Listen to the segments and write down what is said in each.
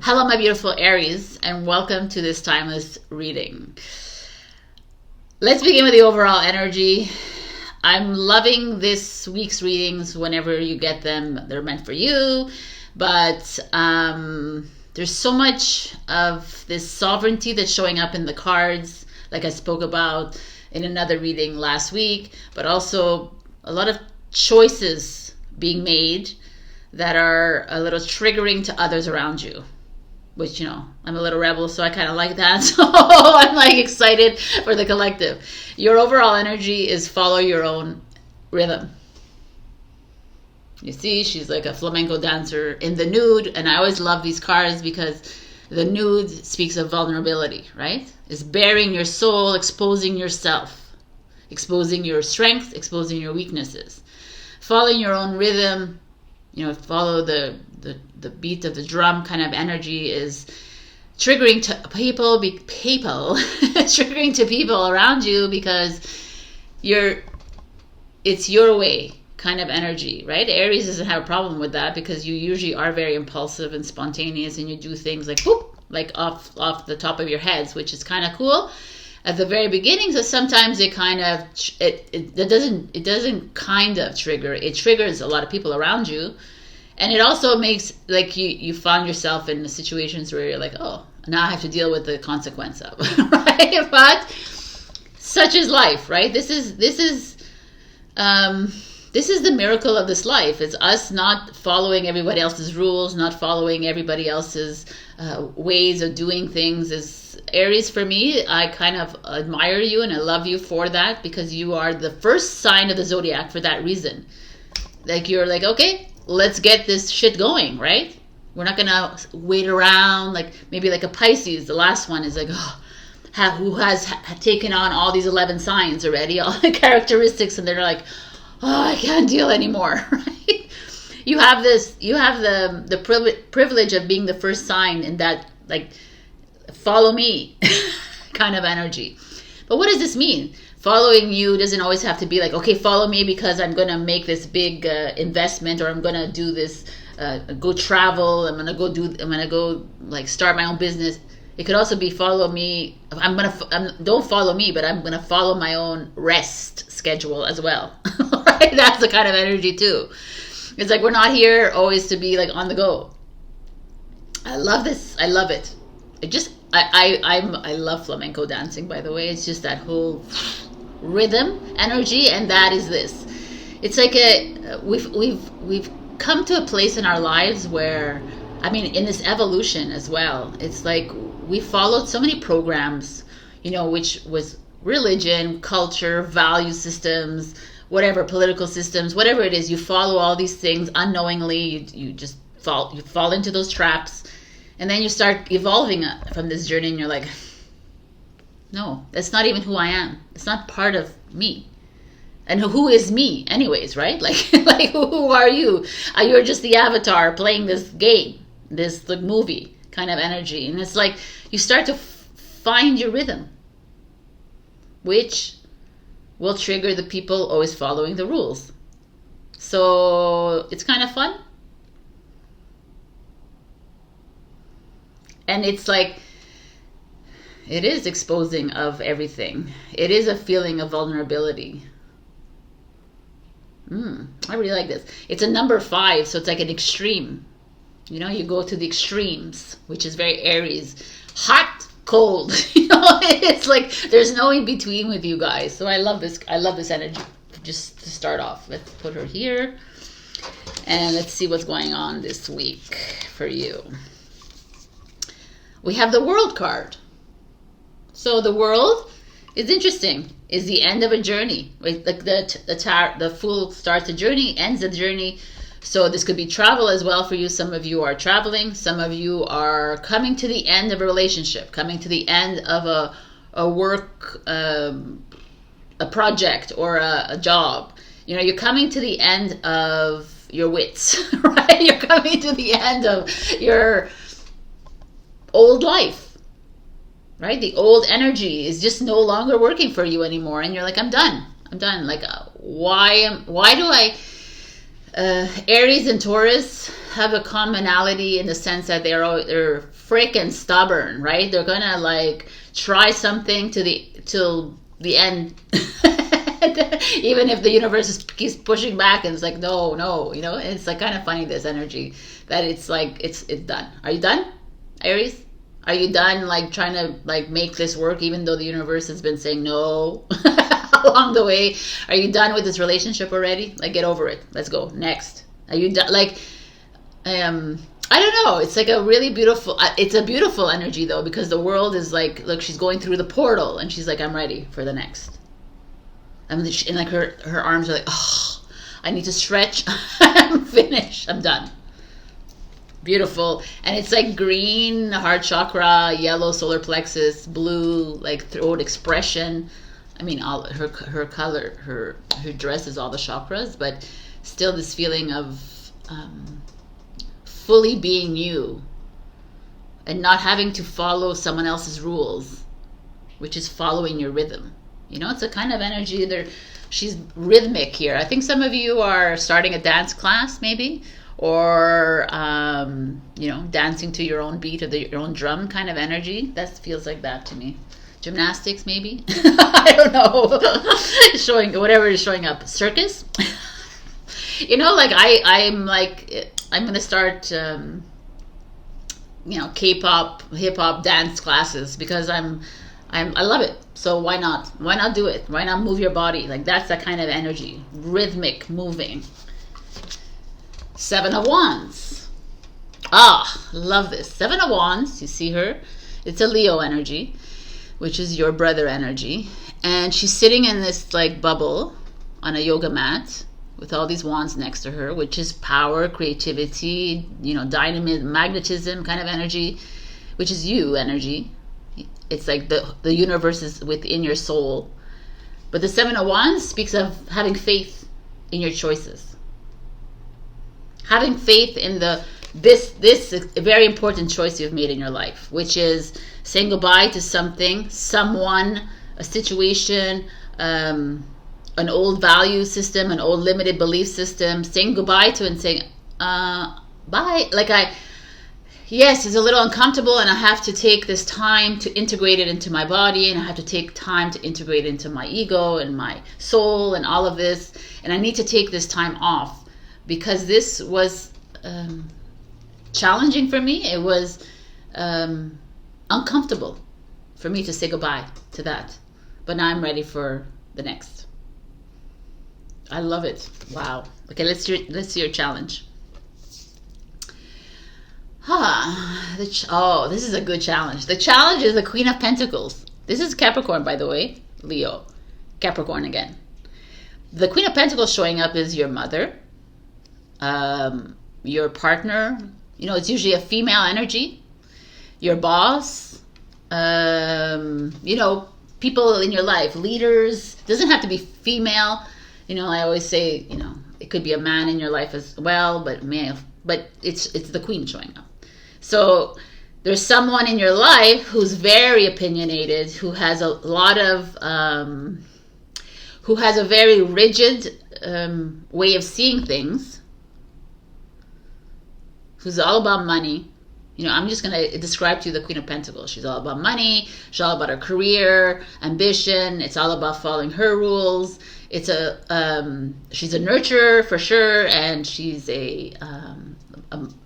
Hello, my beautiful Aries, and welcome to this timeless reading. Let's begin with the overall energy. I'm loving this week's readings whenever you get them. They're meant for you, but there's so much of this sovereignty that's showing up in the cards, like I spoke about in another reading last week, but also a lot of choices being made that are a little triggering to others around you. Which, I'm a little rebel, so I kind of like that. So I'm like excited for the collective. Your overall energy is follow your own rhythm. You see, she's like a flamenco dancer in the nude. And I always love these cards because the nude speaks of vulnerability, right? It's bearing your soul, exposing yourself, exposing your strengths, exposing your weaknesses. Following your own rhythm, follow the beat of the drum kind of energy is triggering to people triggering to people around you because it's your way kind of energy, right? Aries doesn't have a problem with that because you usually are very impulsive and spontaneous and you do things like whoop, like off the top of your heads, which is kind of cool at the very beginning. So sometimes it kind of it doesn't kind of trigger, it triggers a lot of people around you. And it also makes like you find yourself in the situations where you're like, oh, now I have to deal with the consequence of, right? But such is life, right? This is the miracle of this life. It's us not following everybody else's rules, not following everybody else's ways of doing things. Is Aries, for me, I kind of admire you and I love you for that because you are the first sign of the zodiac for that reason. Like you're like, okay, let's get this shit going, right? We're not gonna wait around like maybe like a Pisces. The last one is like, who has taken on all these 11 signs already, all the characteristics, and they're like, oh, I can't deal anymore, right? You have the privilege of being the first sign in that like follow me kind of energy. But what does this mean? Following you doesn't always have to be like, okay, follow me because I'm going to make this big investment, or I'm going to do this, go travel. I'm going to go like start my own business. It could also be follow me. Don't follow me, but I'm going to follow my own rest schedule as well. Right? That's the kind of energy too. It's like, we're not here always to be like on the go. I love this. I love it. I love flamenco dancing, by the way. It's just that whole rhythm energy, and that is this. It's like we've come to a place in our lives where, in this evolution as well, it's like we followed so many programs, which was religion, culture, value systems, whatever, political systems, whatever it is. You follow all these things unknowingly. You just fall into those traps. And then you start evolving from this journey and you're like, no, that's not even who I am. It's not part of me. And who is me anyways, right? Like who are you? You're just the avatar playing this game, this like movie kind of energy. And it's like you start to find your rhythm, which will trigger the people always following the rules. So it's kind of fun. And it's like, it is exposing of everything. It is a feeling of vulnerability. I really like this. It's a number 5, so it's like an extreme. You go to the extremes, which is very Aries. Hot, cold. It's like there's no in between with you guys. So I love this. I love this energy. Just to start off, let's put her here. And let's see what's going on this week for you. We have the World card. So the World is interesting. Is the end of a journey. Like the Fool starts a journey, ends a journey. So this could be travel as well for you. Some of you are traveling. Some of you are coming to the end of a relationship, coming to the end of a work, a project, or a job. You're coming to the end of your wits, right? You're coming to the end of your old life, right? The old energy is just no longer working for you anymore, and you're like, I'm done. Like, why do I Aries and Taurus have a commonality in the sense that they're freaking stubborn, right? They're gonna like try something till the end. Even if the universe keeps pushing back and it's like no, you know. It's like kind of funny, this energy that it's like it's done. Are you done, Aries? Are you done like trying to like make this work even though the universe has been saying no along the way? Are you done with this relationship already? Like, get over it. Let's go next. Are you done? Like, I don't know. It's like a really beautiful. It's a beautiful energy though, because the world is like, look, she's going through the portal and she's like, I'm ready for the next. And like her arms are like, oh, I need to stretch. I'm finished. I'm done. Beautiful. And it's like green heart chakra, yellow solar plexus, blue like throat expression. I mean, all her color, her dress is all the chakras, but still this feeling of fully being you and not having to follow someone else's rules, which is following your rhythm. You know, it's a kind of energy there. She's rhythmic here. I think some of you are starting a dance class maybe, or you know, dancing to your own beat or your own drum kind of energy. That feels like that to me. Gymnastics maybe. I don't know. Showing whatever is showing up. Circus. You know, like I'm gonna start you know, K-pop, hip-hop dance classes because I love it. So why not? Why not do it? Why not move your body? Like, that's that kind of energy. Rhythmic moving. 7 of Wands. Ah, love this. 7 of Wands. You see her? It's a Leo energy, which is your brother energy. And she's sitting in this like bubble on a yoga mat with all these wands next to her, which is power, creativity, you know, dynamism, magnetism kind of energy, which is you energy. It's like the universe is within your soul. But the 7 of Wands speaks of having faith in your choices. Having faith in this very important choice you've made in your life, which is saying goodbye to something, someone, a situation, an old value system, an old limited belief system, saying goodbye to it and saying, bye. Like yes, it's a little uncomfortable and I have to take this time to integrate it into my body, and I have to take time to integrate it into my ego and my soul and all of this. And I need to take this time off because this was challenging for me. It was uncomfortable for me to say goodbye to that. But now I'm ready for the next. I love it. Wow. Okay, let's see your challenge. Oh, this is a good challenge. The challenge is the Queen of Pentacles. This is Capricorn, by the way. Leo. Capricorn again. The Queen of Pentacles showing up is your mother, your partner. You know, it's usually a female energy. Your boss. You know, people in your life. Leaders. Doesn't have to be female. You know, I always say, you know, it could be a man in your life as well, but male. But it's the Queen showing up. So there's someone in your life who's very opinionated, who has a lot of, who has a very rigid way of seeing things, who's all about money. You know, I'm just going to describe to you the Queen of Pentacles. She's all about money. She's all about her career, ambition. It's all about following her rules. It's she's a nurturer for sure, and she's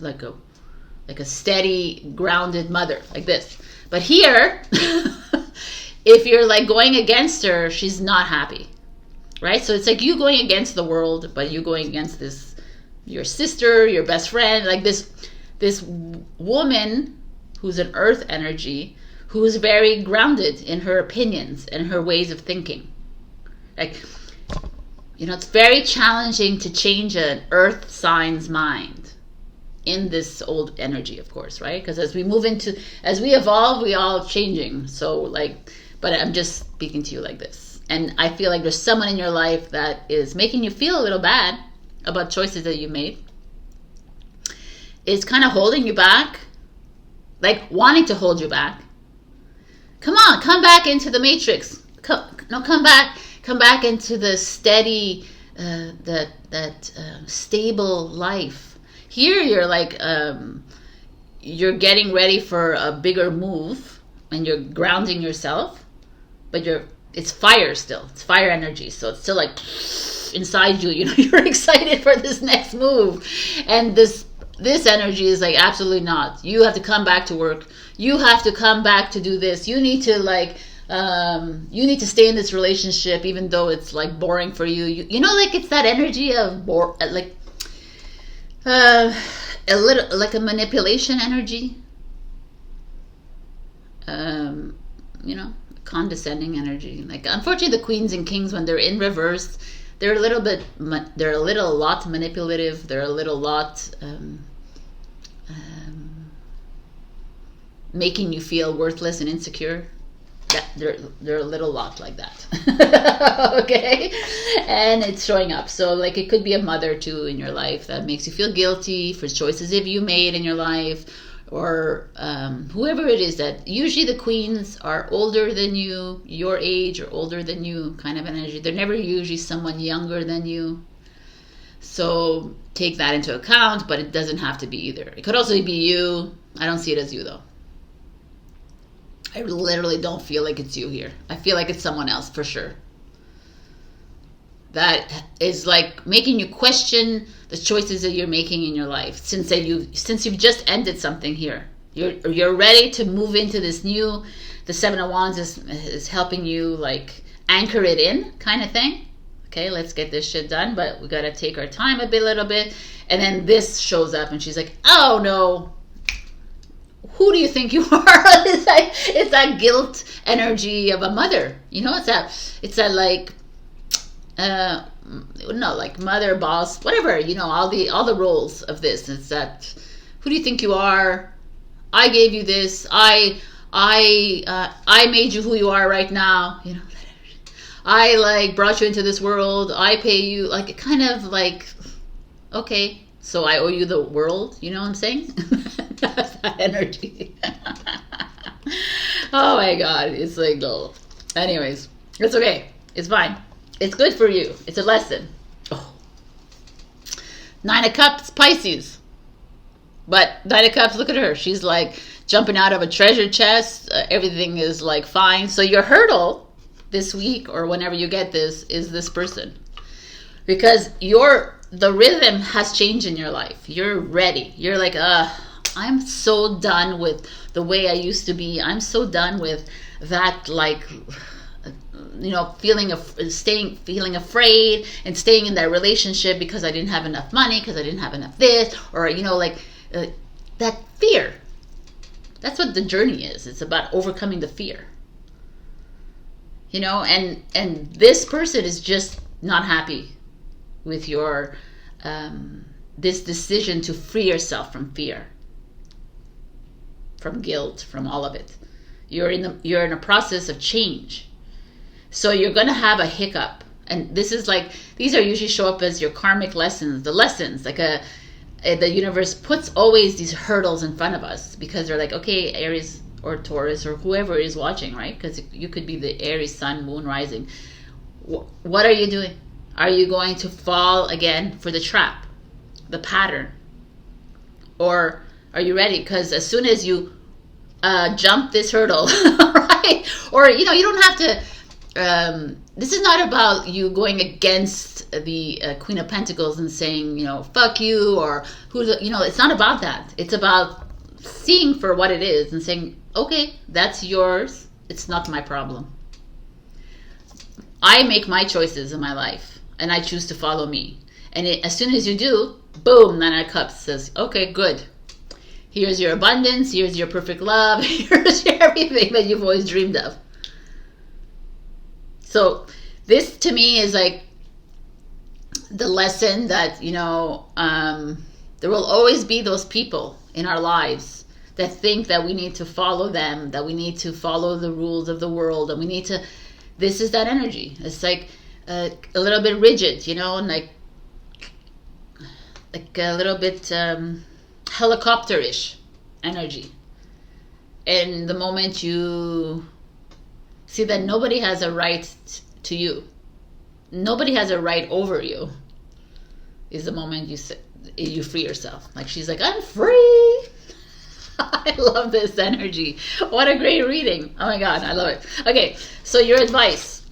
like a steady, grounded mother, like this. But here, if you're like going against her, she's not happy, right? So it's like you going against the world, but you going against this, your sister, your best friend, like this woman who's an earth energy, who is very grounded in her opinions and her ways of thinking. Like, you know, it's very challenging to change an earth sign's mind in this old energy, of course, right? Because as we evolve, we all changing. So like, but I'm just speaking to you like this. And I feel like there's someone in your life that is making you feel a little bad about choices that you made. It's kind of holding you back, like wanting to hold you back. Come on, come back into the matrix. Come back into the steady, that stable life. Here you're like, you're getting ready for a bigger move and you're grounding yourself, but it's fire still. It's fire energy. So it's still like inside you, you know, you're excited for this next move. And this energy is like, absolutely not. You have to come back to work. You have to come back to do this. You need to like, you need to stay in this relationship even though it's like boring for you. You know, like it's that energy of like a little like a manipulation energy. You know, condescending energy. Like, unfortunately, the queens and kings, when they're in reverse, they're a lot manipulative. They're a little lot making you feel worthless and insecure. Yeah, they're a little lot like that. Okay, and it's showing up. So like, it could be a mother too in your life that makes you feel guilty for choices that you made in your life, or whoever it is. That usually the queens are older than you, your age or older than you, kind of energy. They're never usually someone younger than you. So take that into account, but it doesn't have to be either. It could also be you. I don't see it as you though. I literally don't feel like it's you here. I feel like it's someone else for sure. That is like making you question the choices that you're making in your life since you've just ended something here. You're ready to move into this new. The Seven of Wands is helping you like anchor it in, kind of thing. Okay, let's get this shit done, but we gotta take our time a little bit. And then this shows up, and she's like, "Oh no, who do you think you are?" It's that guilt energy of a mother. You know, it's that like, no, like mother, boss, whatever. You know, all the roles of this. It's that, who do you think you are? I gave you this. I made you who you are right now. You know, I like brought you into this world. I pay you. Like, it kind of like, okay, so I owe you the world. You know what I'm saying? That's that energy. Oh my God, it's like, no. Anyways, it's okay. It's fine. It's good for you. It's a lesson. Oh. Nine of Cups, Pisces. But Nine of Cups, look at her. She's like jumping out of a treasure chest. Everything is like fine. So your hurdle this week or whenever you get this is this person. Because the rhythm has changed in your life. You're ready. You're like, I'm so done with the way I used to be. I'm so done with that, like, you know, feeling afraid and staying in that relationship because I didn't have enough money, because I didn't have enough this, or, you know, like that fear. That's what the journey is. It's about overcoming the fear. You know, and this person is just not happy with your this decision to free yourself from fear, from guilt, from all of it. You're in a process of change. So you're going to have a hiccup. And this is like, these are usually show up as your karmic lessons, the lessons, like the universe puts always these hurdles in front of us because they're like, okay, Aries or Taurus or whoever is watching, right? Because you could be the Aries Sun, Moon, Rising. What are you doing? Are you going to fall again for the trap, the pattern? Or are you ready? Because as soon as you jump this hurdle, right? Or, you know, you don't have to, this is not about you going against the Queen of Pentacles and saying, you know, fuck you, or you know, it's not about that. It's about seeing for what it is and saying, okay, that's yours. It's not my problem. I make my choices in my life and I choose to follow me. And as soon as you do, boom, Nine of Cups says, okay, good. Here's your abundance. Here's your perfect love. Here's your everything that you've always dreamed of. So this to me is like the lesson that, you know, there will always be those people in our lives that think that we need to follow them, that we need to follow the rules of the world, and we need to, this is that energy. It's like a little bit rigid, you know, and like a little bit helicopter-ish energy. And the moment you see that nobody has a right to you, nobody has a right over you, is the moment you free yourself. Like she's like, I'm free. I love this energy. What a great reading. Oh my God, I love it. Okay, so your advice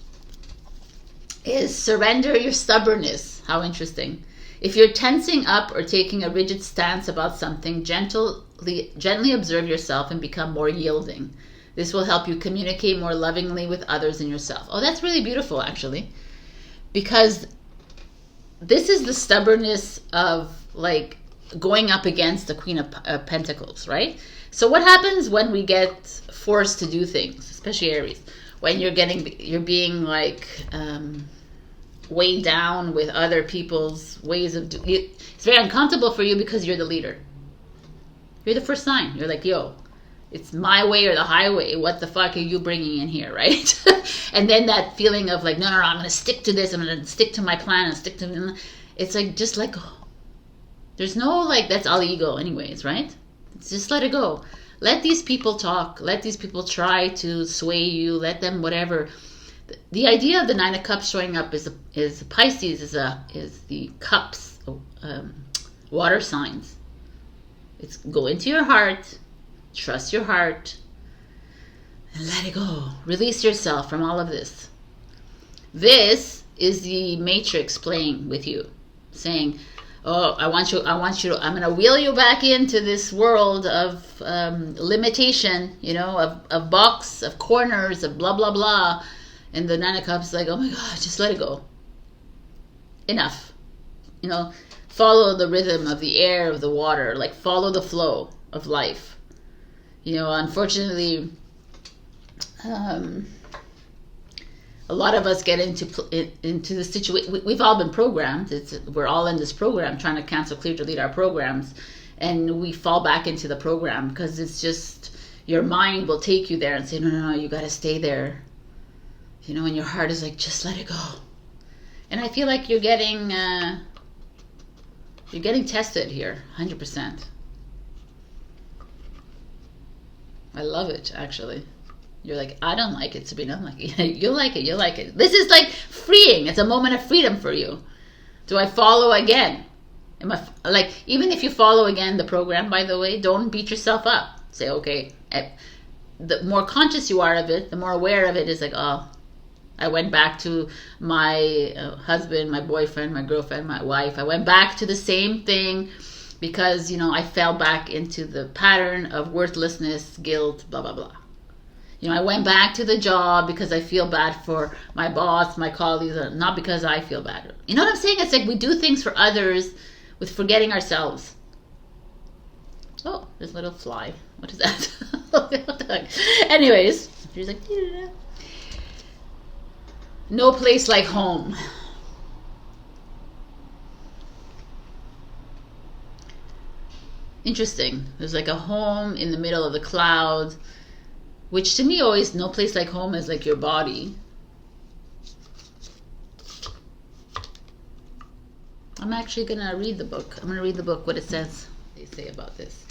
is surrender your stubbornness. How interesting. If you're tensing up or taking a rigid stance about something, gently observe yourself and become more yielding. This will help you communicate more lovingly with others and yourself. Oh, that's really beautiful, actually. Because this is the stubbornness of like going up against the Queen of Pentacles, right? So what happens when we get forced to do things, especially Aries, when you're being like weighed down with other people's ways of doing it? It's very uncomfortable for you because you're the leader. You're the first sign. You're like, yo, it's my way or the highway. What the fuck are you bringing in here, right? And then that feeling of like, no, I'm going to stick to this. I'm going to stick to my plan and stick to... It's like, just let go. There's no like, that's all ego anyways, right? It's just let it go. Let these people talk. Let these people try to sway you. Let them whatever. The idea of the Nine of Cups showing up is Pisces is the cups, water signs. It's go into your heart, trust your heart, and let it go. Release yourself from all of this. This is the Matrix playing with you, saying, oh, I want you, I'm going to wheel you back into this world of limitation, of box, of corners, of blah, blah, blah. And the Nine of Cups is like, oh my God, just let it go. Enough. Follow the rhythm of the air, of the water, like follow the flow of life. Unfortunately, a lot of us get into the situation. We've all been programmed. We're all in this program trying to cancel, clear, delete our programs, and we fall back into the program because it's just your mind will take you there and say, no, you got to stay there. And your heart is like, just let it go. And I feel like you're getting tested here, 100%. I love it, actually. You're like, I don't like it, Sabrina. I'm like, yeah, you'll like it. This is like freeing. It's a moment of freedom for you. Do I follow again? Even if you follow again the program, by the way, don't beat yourself up. Say, okay. The more conscious you are of it, the more aware of it is like, oh, I went back to my husband, my boyfriend, my girlfriend, my wife. I went back to the same thing because, I fell back into the pattern of worthlessness, guilt, blah, blah, blah. I went back to the job because I feel bad for my boss, my colleagues, not because I feel bad. You know what I'm saying? It's like we do things for others with forgetting ourselves. Oh, there's a little fly. What is that? Anyways, she's like, yeah. No place like home. Interesting. There's like a home in the middle of the cloud, which to me always, no place like home is like your body. I'm actually going to read the book. I'm going to read the book, what it says. They say about this.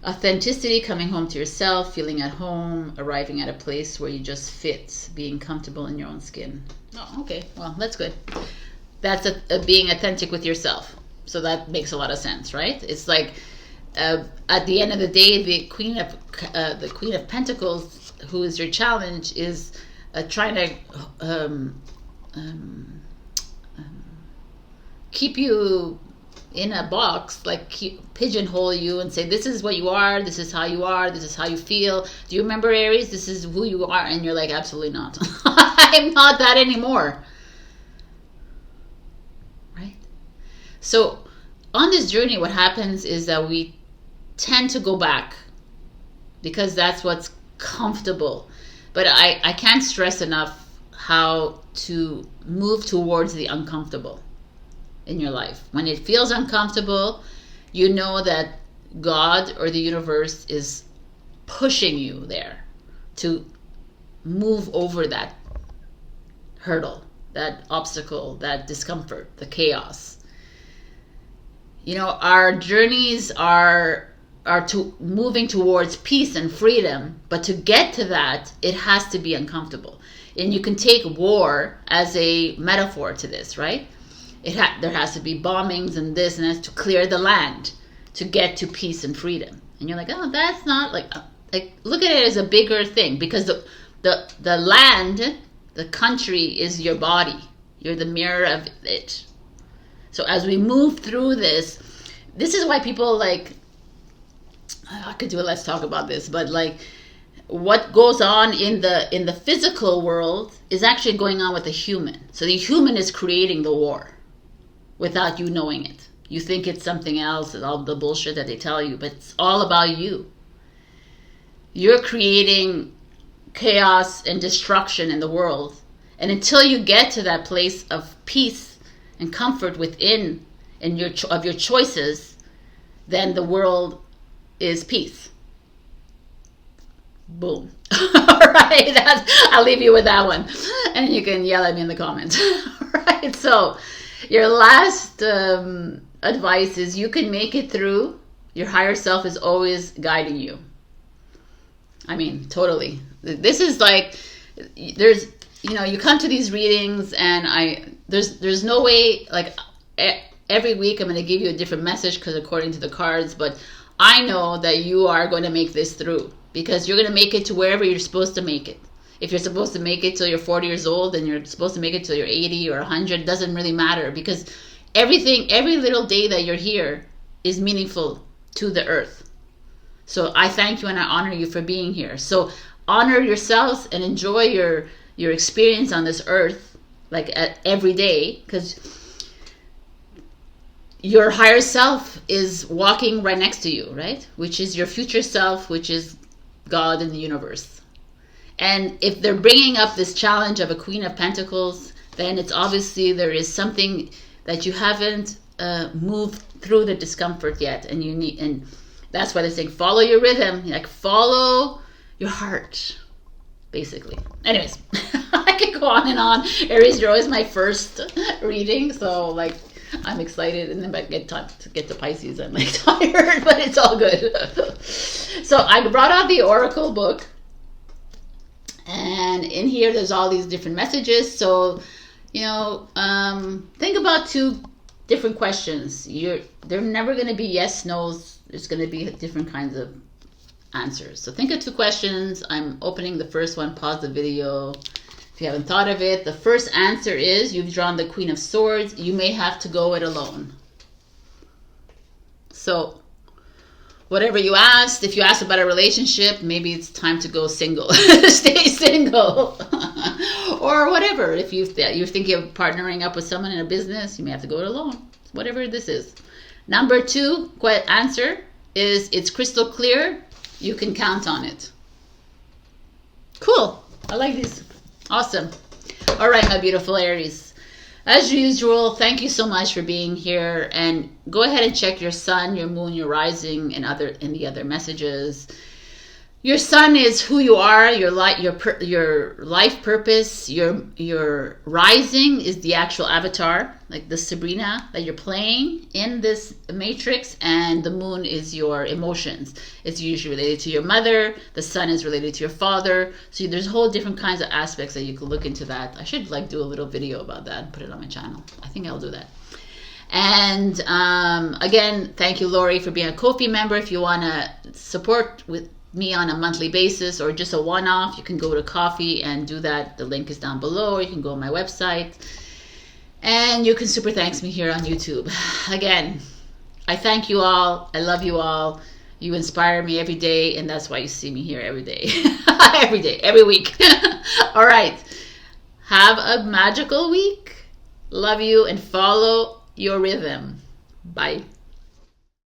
Authenticity, coming home to yourself, feeling at home, arriving at a place where you just fit, being comfortable in your own skin. Oh, okay. Well, that's good. That's being authentic with yourself. So that makes a lot of sense, right? It's like at the end of the day, the Queen of Pentacles, who is your challenge, is trying to keep you in a box, like pigeonhole you and say, this is what you are, this is how you are, this is how you feel. Do you remember, Aries? This is who you are. And you're like, absolutely not. I'm not that anymore. Right? So on this journey, what happens is that we tend to go back because that's what's comfortable. But I can't stress enough how to move towards the uncomfortable in your life. When it feels uncomfortable, you know that God or the universe is pushing you there to move over that hurdle, that obstacle, that discomfort, the chaos. Our journeys are to moving towards peace and freedom, but to get to that, it has to be uncomfortable. And you can take war as a metaphor to this, right? there has to be bombings and this and that to clear the land, to get to peace and freedom. And you're like, oh, that's not like look at it as a bigger thing, because the land, the country is your body. You're the mirror of it. So as we move through this is why people like, I could do a let's talk about this, but like what goes on in the physical world is actually going on with the human. So the human is creating the war without you knowing it. You think it's something else, and all the bullshit that they tell you, but it's all about you. You're creating chaos and destruction in the world. And until you get to that place of peace and comfort within and of your choices, then the world is peace. Boom. All right, I'll leave you with that one. And you can yell at me in the comments. All right, so your last advice is you can make it through. Your higher self is always guiding you. I mean, totally. This is like, there's, you come to these readings and there's no way, like every week I'm going to give you a different message because according to the cards, but I know that you are going to make this through, because you're going to make it to wherever you're supposed to make it. If you're supposed to make it till you're 40 years old and you're supposed to make it till you're 80 or 100, it doesn't really matter, because every little day that you're here is meaningful to the earth. So I thank you and I honor you for being here. So honor yourselves and enjoy your experience on this earth, like every day, because your higher self is walking right next to you, right? Which is your future self, which is God in the universe. And if they're bringing up this challenge of a Queen of Pentacles, then it's obviously there is something that you haven't moved through the discomfort yet, and you need, and that's why they're saying follow your rhythm, like follow your heart, basically. Anyways, I could go on and on. Aries, you're always my first reading, so like I'm excited, and then I get time to get to Pisces, I'm like tired, but it's all good. So I brought out the Oracle book, and in here there's all these different messages. So think about two different questions. They're never going to be yes, no's. There's going to be different kinds of answers. So think of two questions. I'm opening the first one. Pause the video if you haven't thought of it. The first answer is, you've drawn the Queen of Swords. You may have to go it alone. So whatever you asked, if you asked about a relationship, maybe it's time to go single. Stay single. Or whatever. If you're thinking of partnering up with someone in a business, you may have to go it alone. Whatever this is. Number two answer is, it's crystal clear. You can count on it. Cool. I like these. Awesome. All right, my beautiful Aries. As usual, thank you so much for being here. And go ahead and check your sun, your moon, your rising, and the other messages. Your sun is who you are, your life purpose. Your rising is the actual avatar, like the Sabrina that you're playing in this matrix, and the moon is your emotions. It's usually related to your mother. The sun is related to your father. So there's whole different kinds of aspects that you can look into that. I should do a little video about that and put it on my channel. I think I'll do that. And again, thank you, Laurie, for being a Ko-fi member. If you want to support with me on a monthly basis or just a one-off, you can go to Ko-fi and do that. The link is down below, or you can go on my website, and you can super thanks me here on YouTube. Again, I thank you all. I love you all. You inspire me every day, and that's why you see me here every day. Every day, every week. All right, have a magical week. Love you, and follow your rhythm. Bye.